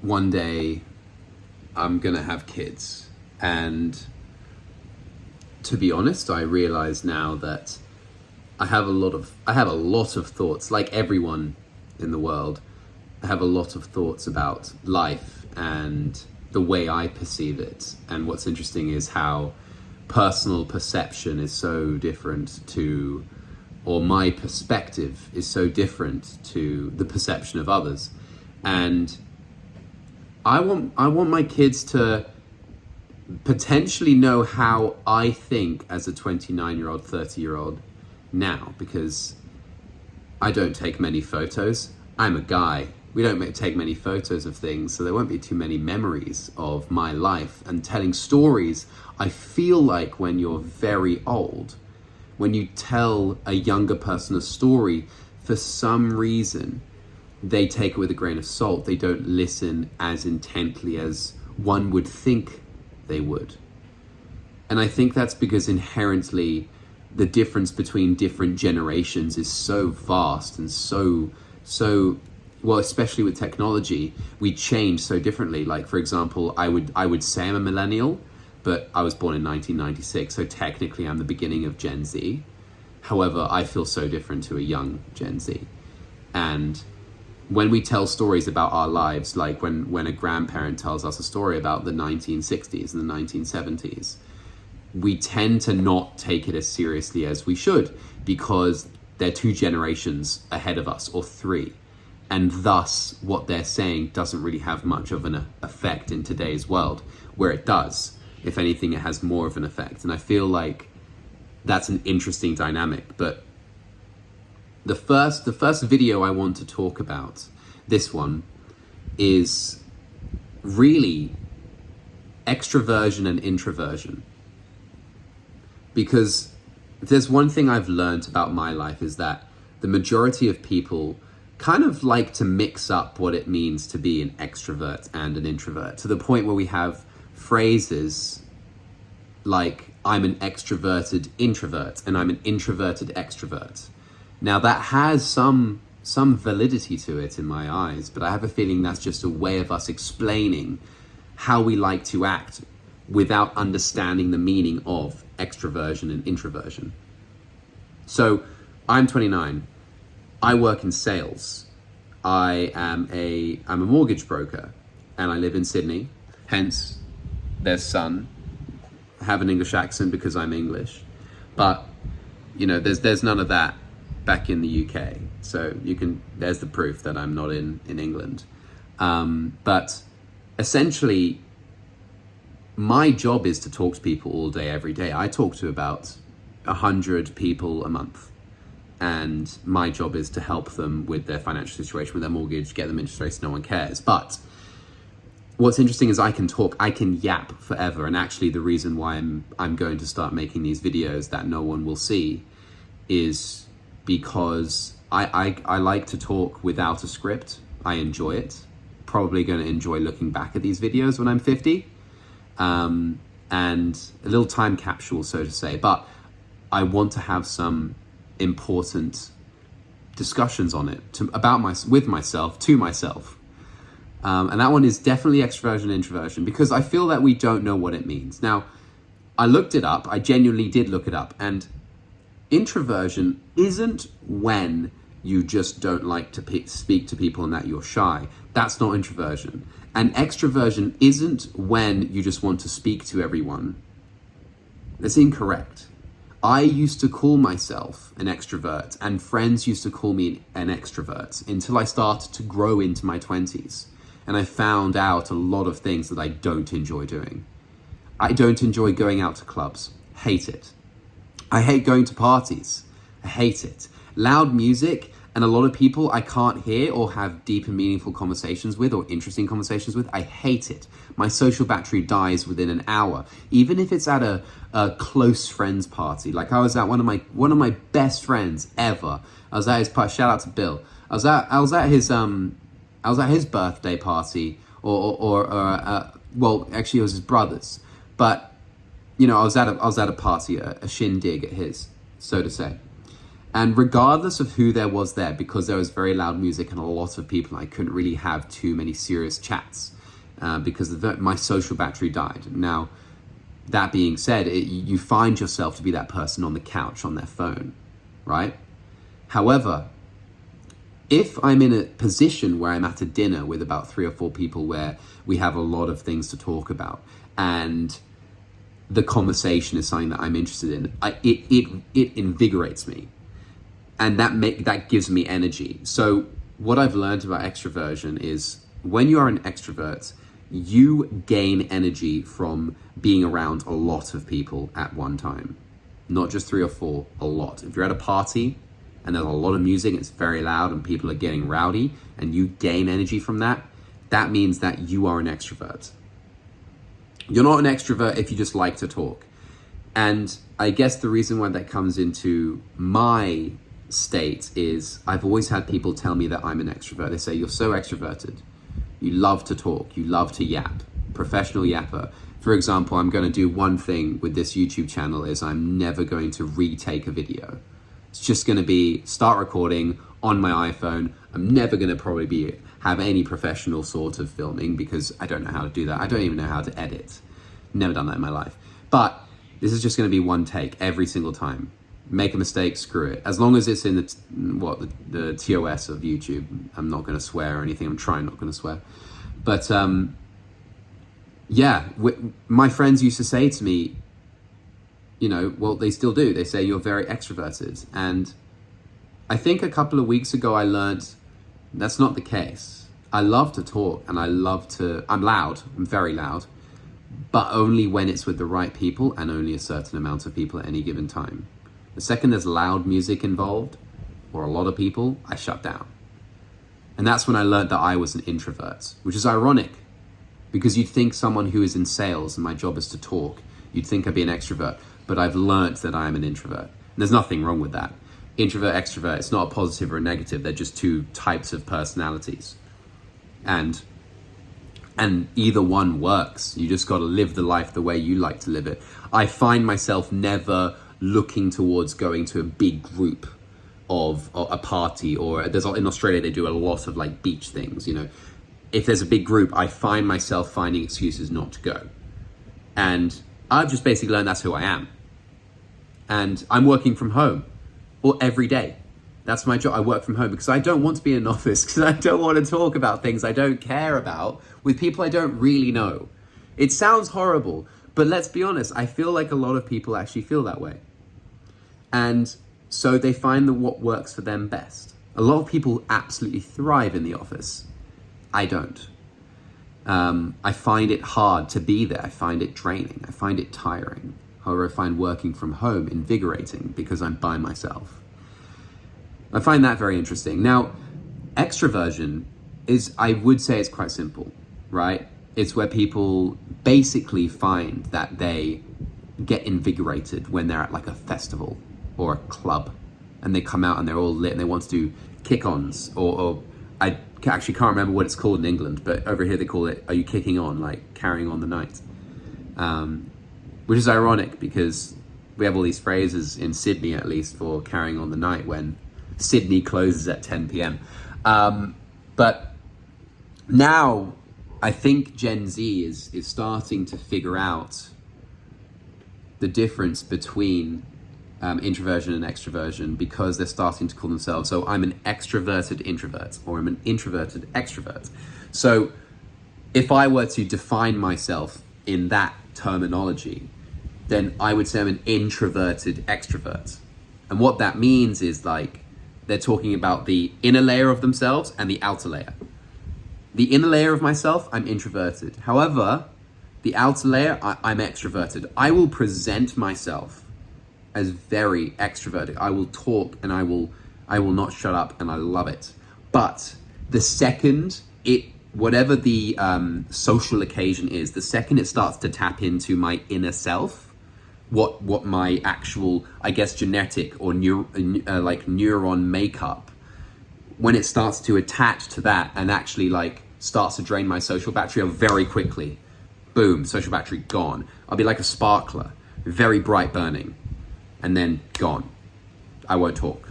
one day I'm gonna have kids, and to be honest, I realize now that I have a lot of thoughts, like everyone in the world. I have a lot of thoughts about life and the way I perceive it. And what's interesting is how personal perception is so different to, or my perspective is so different to the perception of others. And I want my kids to potentially know how I think as a 29-year-old, 30-year-old now, because I don't take many photos. I'm a guy. We don't take many photos of things, so there won't be too many memories of my life. And telling stories, I feel like when you're very old, when you tell a younger person a story, for some reason, they take it with a grain of salt. They don't listen as intently as one would think they would. And I think that's because inherently the difference between different generations is so vast and so well, especially with technology, we change so differently. Like, for example, I would say I'm a millennial, but I was born in 1996, so technically I'm the beginning of Gen Z. However, I feel so different to a young Gen Z. And when we tell stories about our lives, like when a grandparent tells us a story about the 1960s and the 1970s, we tend to not take it as seriously as we should, because they're 2 generations ahead of us, or 3. And thus, what they're saying doesn't really have much of an effect in today's world, where it does. If anything, it has more of an effect. And I feel like that's an interesting dynamic. But the first video I want to talk about, this one, is really extroversion and introversion. Because if there's one thing I've learned about my life, is that the majority of people kind of like to mix up what it means to be an extrovert and an introvert, to the point where we have phrases like, I'm an extroverted introvert and I'm an introverted extrovert. Now that has some validity to it in my eyes, but I have a feeling that's just a way of us explaining how we like to act without understanding the meaning of extroversion and introversion. So I'm 29. I work in sales. I'm a mortgage broker, and I live in Sydney. Hence, there's sun. I have an English accent because I'm English, but there's none of that back in the UK. So there's the proof that I'm not in England. But essentially, my job is to talk to people all day, every day. I talk to about 100 people a month. And my job is to help them with their financial situation, with their mortgage, get them interest rates, no one cares. But what's interesting is I can yap forever. And actually the reason why I'm going to start making these videos that no one will see is because I like to talk without a script. I enjoy it. Probably going to enjoy looking back at these videos when I'm 50. And a little time capsule, so to say. But I want to have some important discussions on it with myself, to myself. And that one is definitely extroversion and introversion, because I feel that we don't know what it means. Now, I looked it up. I genuinely did look it up. And introversion isn't when you just don't like to speak to people and that you're shy. That's not introversion. And extroversion isn't when you just want to speak to everyone. That's incorrect. I used to call myself an extrovert, and friends used to call me an extrovert, until I started to grow into my 20s. And I found out a lot of things that I don't enjoy doing. I don't enjoy going out to clubs. Hate it. I hate going to parties. I hate it. Loud music and a lot of people I can't hear or have deep and meaningful conversations with, or interesting conversations with. I hate it. My social battery dies within an hour, even if it's at a close friends party. Like I was at one of my best friends ever. I was at his party. Shout out to Bill. I was at his birthday party, well, actually it was his brother's, but I was at a party, a shindig at his, so to say. And regardless of who there was there, because there was very loud music and a lot of people, I couldn't really have too many serious chats. because my social battery died. Now, that being said, you find yourself to be that person on the couch on their phone, right? However, if I'm in a position where I'm at a dinner with about 3 or 4 people where we have a lot of things to talk about and the conversation is something that I'm interested in, it invigorates me, and that gives me energy. So what I've learned about extroversion is when you are an extrovert, you gain energy from being around a lot of people at one time. Not just 3 or 4, a lot. If you're at a party and there's a lot of music, it's very loud and people are getting rowdy, and you gain energy from that, that means that you are an extrovert. You're not an extrovert if you just like to talk. And I guess the reason why that comes into my state is I've always had people tell me that I'm an extrovert. They say, you're so extroverted. You love to talk. You love to yap. Professional yapper. For example, I'm going to do one thing with this YouTube channel is I'm never going to retake a video. It's just going to be start recording on my iPhone. I'm never going to probably have any professional sort of filming because I don't know how to do that. I don't even know how to edit. Never done that in my life. But this is just going to be one take every single time. Make a mistake, screw it. As long as it's in the TOS of YouTube, I'm not going to swear or anything. I'm trying not going to swear. But my friends used to say to me, well, they still do. They say you're very extroverted. And I think a couple of weeks ago I learned that's not the case. I love to talk and I'm loud, I'm very loud, but only when it's with the right people and only a certain amount of people at any given time. The second there's loud music involved or a lot of people, I shut down. And that's when I learned that I was an introvert, which is ironic because you'd think someone who is in sales and my job is to talk, you'd think I'd be an extrovert, but I've learned that I am an introvert. And there's nothing wrong with that. Introvert, extrovert, it's not a positive or a negative. They're just 2 types of personalities. And either one works. You just got to live the life the way you like to live it. I find myself never looking towards going to a big group of a party, or in Australia, they do a lot of like beach things, If there's a big group, I find myself finding excuses not to go. And I've just basically learned that's who I am. And I'm working from home. Or every day. That's my job. I work from home because I don't want to be in an office because I don't want to talk about things I don't care about with people I don't really know. It sounds horrible, but let's be honest. I feel like a lot of people actually feel that way. And so they find what works for them best. A lot of people absolutely thrive in the office. I don't. I find it hard to be there. I find it draining. I find it tiring. However, I find working from home invigorating because I'm by myself. I find that very interesting. Now, extroversion I would say it's quite simple, right? It's where people basically find that they get invigorated when they're at like a festival or a club and they come out and they're all lit and they want to do kick-ons or I actually can't remember what it's called in England, but over here they call it, are you kicking on, like carrying on the night? Which is ironic because we have all these phrases in Sydney, at least, for carrying on the night when Sydney closes at 10 p.m. But now I think Gen Z is starting to figure out the difference between introversion and extroversion because they're starting to call themselves, so I'm an extroverted introvert or I'm an introverted extrovert. So if I were to define myself in that terminology, then I would say I'm an introverted extrovert. And what that means is like, they're talking about the inner layer of themselves and the outer layer. The inner layer of myself, I'm introverted. However, the outer layer, I'm extroverted. I will present myself as very extroverted. I will talk and I will not shut up, and I love it. But the second whatever the social occasion is, the second it starts to tap into my inner self, what my actual, I guess, genetic or neuron makeup, when it starts to attach to that and actually like starts to drain my social battery, I'll very quickly, boom, social battery gone. I'll be like a sparkler, very bright burning, and then gone. I won't talk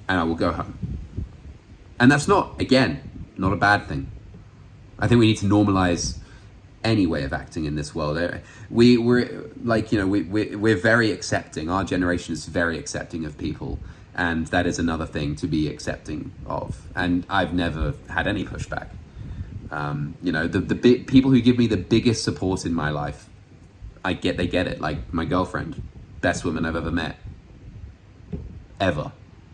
and I will go home. And that's not a bad thing. I think we need to normalize any way of acting in this world. We're like, you know, we're very accepting. Our generation is very accepting of people, and that is another thing to be accepting of. And I've never had any pushback. You know, the people who give me the biggest support in my life, they get it. Like my girlfriend, best woman I've ever met, ever,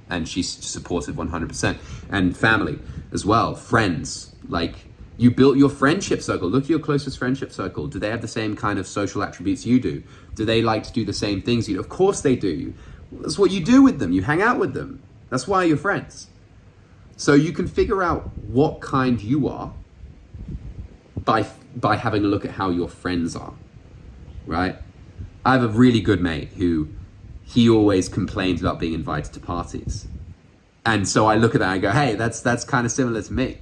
and she's supported 100%. And family as well, friends. Like, you built your friendship circle. Look at your closest friendship circle. Do they have the same kind of social attributes you do? Do they like to do the same things you do? Of course they do. That's what you do with them. You hang out with them. That's why you're friends. So you can figure out what kind you are by having a look at how your friends are, right? I have a really good mate who, he always complains about being invited to parties. And so I look at that and I go, hey, that's kind of similar to me.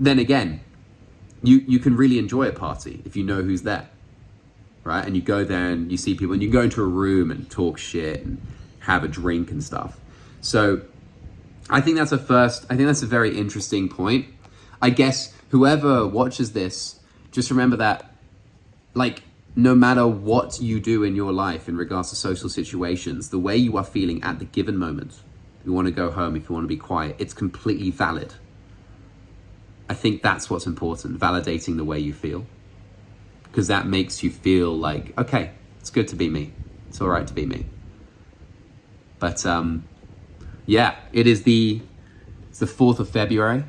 Then again, you can really enjoy a party if you know who's there, right? And you go there and you see people, and you go into a room and talk shit and have a drink and stuff. So I think that's a very interesting point. I guess whoever watches this, just remember that, like, no matter what you do in your life in regards to social situations, the way you are feeling at the given moment, if you want to go home, if you want to be quiet, it's completely valid. I think that's what's important, validating the way you feel, because that makes you feel like, okay, it's good to be me. It's all right to be me. But yeah, it's the 4th of February.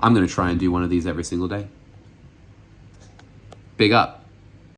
I'm going to try and do one of these every single day. Big up.